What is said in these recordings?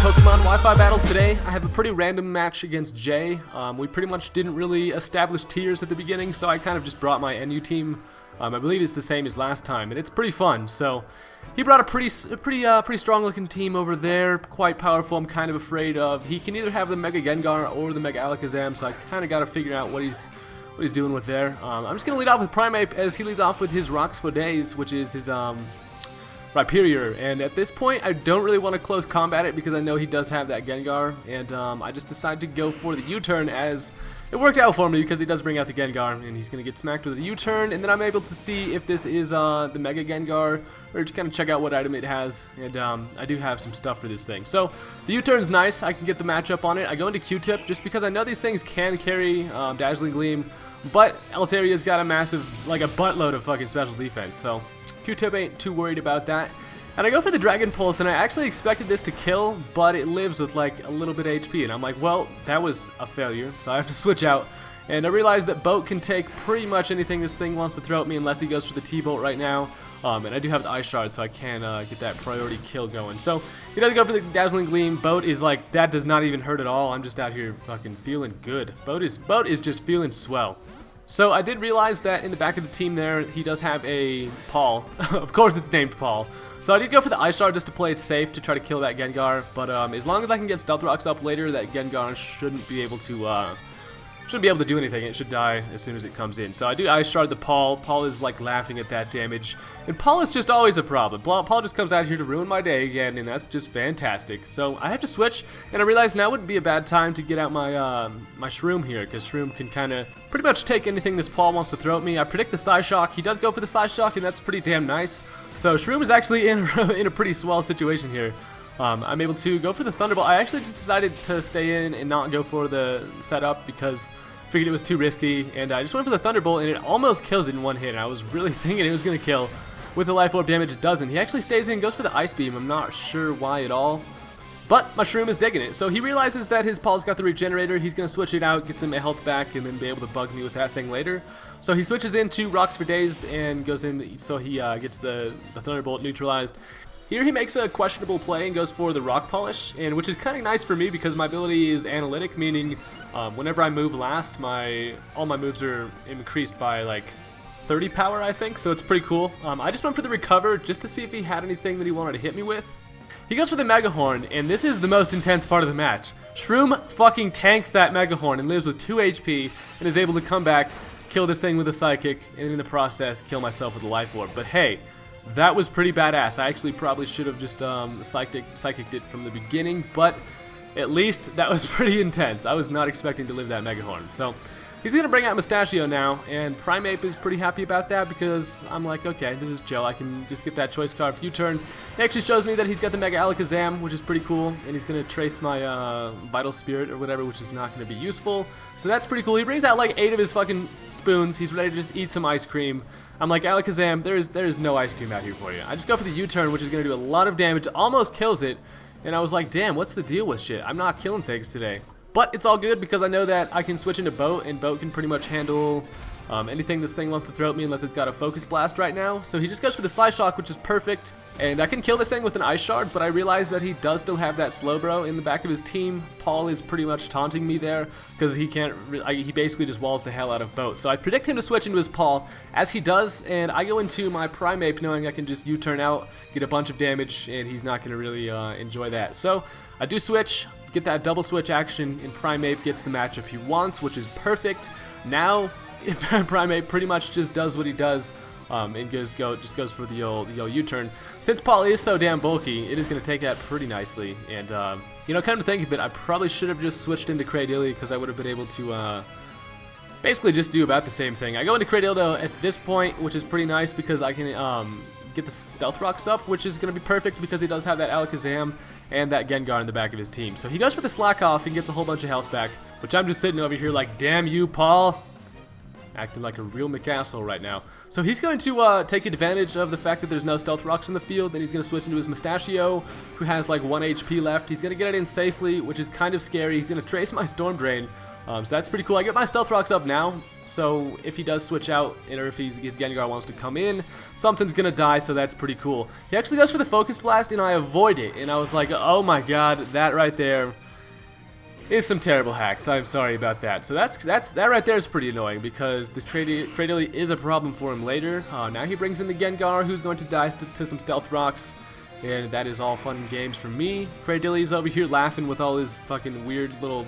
Pokemon Wi-Fi battle today. I have a pretty random match against Jay. We pretty much didn't really establish tiers at the beginning, so I kind of just brought my NU team. I believe it's the same as last time, and it's pretty fun. So he brought a pretty strong looking team over there, quite powerful. I'm kind of afraid of. He can either have the Mega Gengar or the Mega Alakazam, so I kind of got to figure out what he's doing with there. I'm just gonna lead off with Primeape as he leads off with his Rocks for Days, which is his Rhyperior, and at this point I don't really want to close combat it because I know he does have that Gengar, and I just decided to go for the U-turn as it worked out for me because he does bring out the Gengar, and he's going to get smacked with a U-turn, and then I'm able to see if this is the Mega Gengar, or just kind of check out what item it has, and I do have some stuff for this thing. So the U-turn's nice, I can get the matchup on it. I go into Q-tip just because I know these things can carry Dazzling Gleam, but Alteria's got a massive, like a buttload of fucking special defense, so Q-tip ain't too worried about that. And I go for the Dragon Pulse, and I actually expected this to kill, but it lives with like a little bit of HP, and I'm like, well, that was a failure, so I have to switch out. And I realize that Boat can take pretty much anything this thing wants to throw at me unless he goes for the T-Bolt right now. And I do have the Ice Shard, so I can get that priority kill going. So he does go for the Dazzling Gleam. Boat is like, that does not even hurt at all. I'm just out here fucking feeling good. Boat is just feeling swell. So I did realize that in the back of the team there, he does have a Paul. Of course it's named Paul. So I did go for the Ice Shard just to play it safe to try to kill that Gengar. But as long as I can get Stealth Rocks up later, that Gengar shouldn't be able to do anything. It should die as soon as it comes in. So I do Ice Shard the Paul. Paul is like laughing at that damage. And Paul is just always a problem. Paul just comes out here to ruin my day again, and that's just fantastic. So I have to switch, and I realized now wouldn't be a bad time to get out my my Shroom here, because Shroom can kind of pretty much take anything this Paul wants to throw at me. I predict the Psyshock. He does go for the Psyshock, and that's pretty damn nice. So Shroom is actually in a pretty swell situation here. I'm able to go for the Thunderbolt. I actually just decided to stay in and not go for the setup because I figured it was too risky, and I just went for the Thunderbolt, and it almost kills it in one hit, and I was really thinking it was going to kill. With the Life Orb damage, it doesn't. He actually stays in, goes for the Ice Beam. I'm not sure why at all, but my Shroom is digging it. So he realizes that his Paul's got the Regenerator. He's going to switch it out, get some health back, and then be able to bug me with that thing later. So he switches into Rocks for Days and goes in, so he gets the Thunderbolt neutralized. Here he makes a questionable play and goes for the Rock Polish, and which is kind of nice for me because my ability is analytic, meaning whenever I move last, all my moves are increased by like 30 power, I think, so it's pretty cool. I just went for the Recover just to see if he had anything that he wanted to hit me with. He goes for the Mega Horn, and this is the most intense part of the match. Shroom fucking tanks that Mega Horn and lives with 2 HP and is able to come back, kill this thing with a Psychic, and in the process, kill myself with a Life Orb. But hey, that was pretty badass. I actually probably should have just Psychicked it from the beginning, but at least that was pretty intense. I was not expecting to live that Mega Horn. So he's going to bring out Mustachio now, and Primeape is pretty happy about that because I'm like, okay, this is chill. I can just get that Choice Scarf U-turn. He actually shows me that he's got the Mega Alakazam, which is pretty cool, and he's going to trace my Vital Spirit or whatever, which is not going to be useful. So that's pretty cool. He brings out like 8 of his fucking spoons. He's ready to just eat some ice cream. I'm like, Alakazam, there is no ice cream out here for you. I just go for the U-turn, which is going to do a lot of damage. Almost kills it, and I was like, damn, what's the deal with shit? I'm not killing things today. But it's all good because I know that I can switch into Boat, and Boat can pretty much handle anything this thing wants to throw at me unless it's got a Focus Blast right now. So he just goes for the Psyshock, which is perfect. And I can kill this thing with an Ice Shard, but I realize that he does still have that Slowbro in the back of his team. Paul is pretty much taunting me there because he can't. He basically just walls the hell out of Boat. So I predict him to switch into his Paul, as he does, and I go into my Primeape knowing I can just U-turn out, get a bunch of damage, and he's not going to really enjoy that. So I do switch. Get that double switch action, and Primeape gets the matchup he wants, which is perfect. Now, Primeape pretty much just does what he does, and just goes for the old U-turn. Since Paul is so damn bulky, it is going to take that pretty nicely. And you know, come to think of it, I probably should have just switched into Cradilly because I would have been able to basically just do about the same thing. I go into Cradillo at this point, which is pretty nice because I can get the Stealth Rocks up, which is going to be perfect because he does have that Alakazam and that Gengar in the back of his team. So he goes for the Slack Off and gets a whole bunch of health back, which I'm just sitting over here like, damn you, Paul. acting like a real McAsshole right now. So he's going to take advantage of the fact that there's no stealth rocks in the field, and he's going to switch into his Mustachio, who has like 1 HP left. He's going to get it in safely, which is kind of scary. He's going to trace my Storm Drain. So that's pretty cool. I get my stealth rocks up now, so if he does switch out, or if his Gengar wants to come in, something's gonna die, so that's pretty cool. He actually goes for the Focus Blast, and I avoid it, and I was like, oh my god, that right there is some terrible hacks. I'm sorry about that. So that right there is pretty annoying, because this Cradily is a problem for him later. Now he brings in the Gengar, who's going to die to some stealth rocks, and that is all fun and games for me. Cradily's over here laughing with all his fucking weird little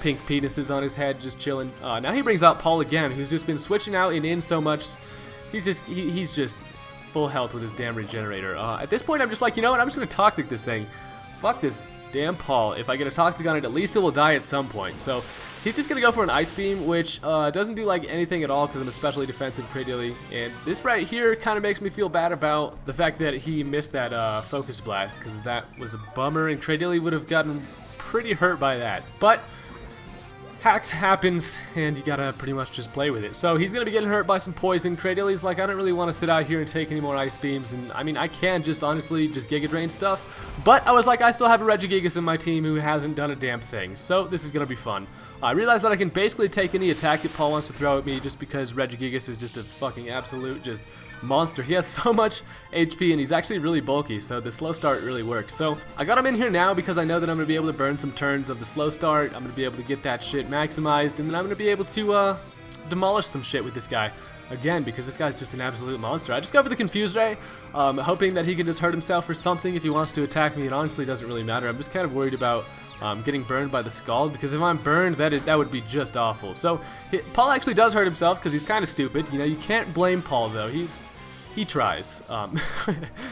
pink penises on his head, just chilling. Now he brings out Paul again, who's just been switching out and in so much. He's just full health with his damn regenerator. At this point, I'm just like, you know what? I'm just gonna Toxic this thing. Fuck this damn Paul. If I get a Toxic on it, at least it will die at some point. So he's just gonna go for an Ice Beam, which doesn't do like anything at all because I'm especially defensive Cradily. And this right here kind of makes me feel bad about the fact that he missed that Focus Blast, because that was a bummer, and Cradily would have gotten pretty hurt by that. But hacks happens, and you gotta pretty much just play with it. So he's gonna be getting hurt by some poison. Cradily's like, I don't really want to sit out here and take any more Ice Beams, and I mean, I can just honestly just Giga Drain stuff, but I was like, I still have a Regigigas in my team who hasn't done a damn thing, so this is gonna be fun. I realized that I can basically take any attack that Paul wants to throw at me, just because Regigigas is just a fucking absolute just monster. He has so much HP, and he's actually really bulky, so the slow start really works. So I got him in here now because I know that I'm going to be able to burn some turns of the slow start. I'm going to be able to get that shit maximized, and then I'm going to be able to demolish some shit with this guy. Again, because this guy's just an absolute monster. I just go for the Confuse Ray, hoping that he can just hurt himself or something if he wants to attack me. It honestly doesn't really matter. I'm just kind of worried about getting burned by the Scald, because if I'm burned, that would be just awful. So Paul actually does hurt himself because he's kind of stupid. You know, you can't blame Paul though. He tries.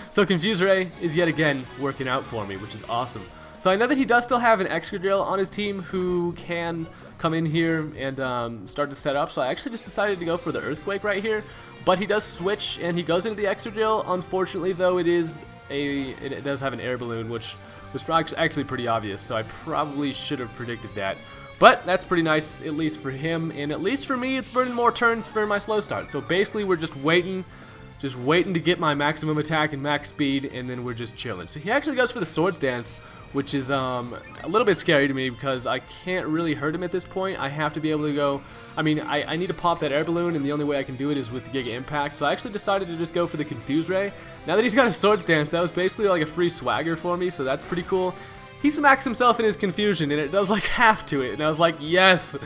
So Confuse Ray is yet again working out for me, which is awesome. So I know that he does still have an Excadrill on his team who can come in here and start to set up. So I actually just decided to go for the Earthquake right here. But he does switch and he goes into the Excadrill. Unfortunately though, it does have an Air Balloon, which was actually pretty obvious. So I probably should have predicted that. But that's pretty nice, at least for him. And at least for me, it's burning more turns for my slow start. So basically we're just waiting to get my maximum attack and max speed, and then we're just chilling. So he actually goes for the Swords Dance, which is a little bit scary to me because I can't really hurt him at this point. I have to be able to go, I mean, I need to pop that Air Balloon, and the only way I can do it is with the Giga Impact. So I actually decided to just go for the Confuse Ray. Now that he's got a Swords Dance, that was basically like a free swagger for me, so that's pretty cool. He smacks himself in his confusion, and it does like half to it, and I was like, yes!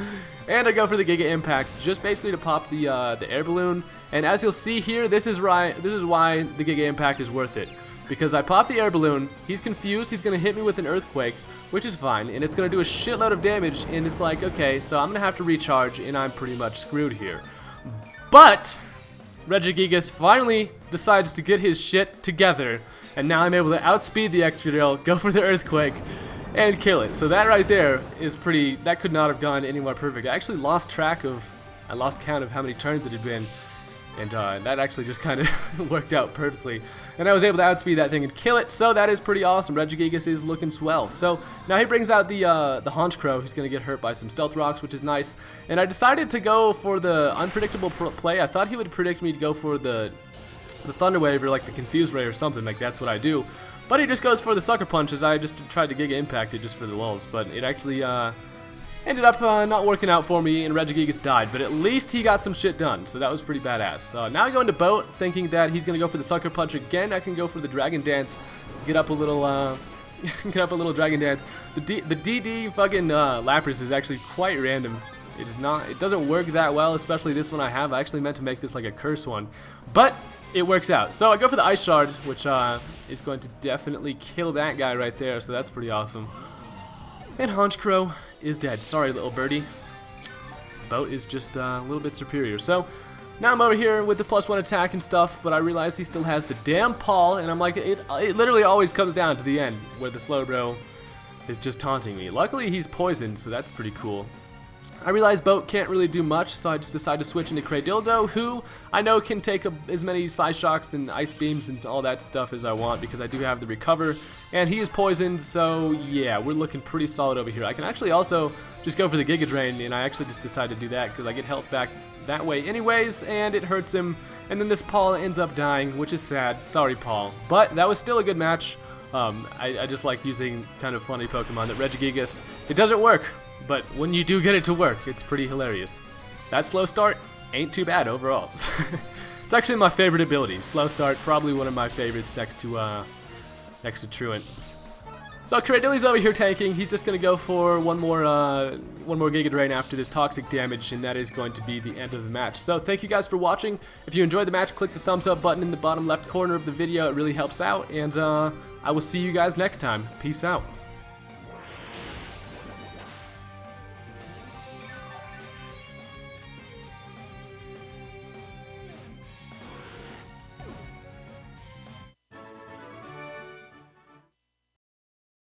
And I go for the Giga Impact, just basically to pop the Air Balloon. And as you'll see here, this is why the Giga Impact is worth it. Because I pop the Air Balloon, he's confused, he's going to hit me with an Earthquake, which is fine, and it's going to do a shitload of damage, and it's like, okay, so I'm going to have to recharge, and I'm pretty much screwed here. But Regigigas finally decides to get his shit together, and now I'm able to outspeed the Excadrill, go for the Earthquake, and kill it. So that right there is pretty, that could not have gone any more perfect. I actually lost count of how many turns it had been, and that actually just kind of worked out perfectly. And I was able to outspeed that thing and kill it, so that is pretty awesome. Regigigas is looking swell. So now he brings out the Honchkrow. He's going to get hurt by some Stealth Rocks, which is nice. And I decided to go for the unpredictable play. I thought he would predict me to go for the Thunder Wave or like the Confuse Ray or something, like that's what I do. But he just goes for the Sucker Punch, as I just tried to Giga Impact it just for the lulz. But it actually ended up not working out for me, and Regigigas died. But at least he got some shit done, so that was pretty badass. Now I go into Boat, thinking that he's going to go for the Sucker Punch again. I can go for the Dragon Dance, get up a little Dragon Dance. The DD fucking Lapras is actually quite random. It doesn't work that well, especially this one I have. I actually meant to make this like a curse one, but it works out. So I go for the Ice Shard, which is going to definitely kill that guy right there, so that's pretty awesome. And Honchkrow is dead. Sorry, little birdie. Boat is just a little bit superior. So now I'm over here with the +1 attack and stuff, but I realize he still has the damn Paul, and I'm like, it literally always comes down to the end where the Slowbro is just taunting me. Luckily, he's poisoned, so that's pretty cool. I realize Boat can't really do much, so I just decided to switch into Cradildo, who I know can take as many Side Shocks and Ice Beams and all that stuff as I want, because I do have the Recover, and he is poisoned, so yeah, we're looking pretty solid over here. I can actually also just go for the Giga Drain, and I actually just decided to do that, because I get health back that way anyways, and it hurts him. And then this Paul ends up dying, which is sad. Sorry, Paul. But that was still a good match. I just like using kind of funny Pokemon that Regigigas. It doesn't work, but when you do get it to work, it's pretty hilarious. That slow start ain't too bad overall. It's actually my favorite ability. Slow start, probably one of my favorites next to Truant. So Cradilly's over here tanking. He's just gonna go for one more Giga Drain after this toxic damage, and that is going to be the end of the match. So thank you guys for watching. If you enjoyed the match, click the thumbs up button in the bottom left corner of the video. It really helps out, and I will see you guys next time. Peace out.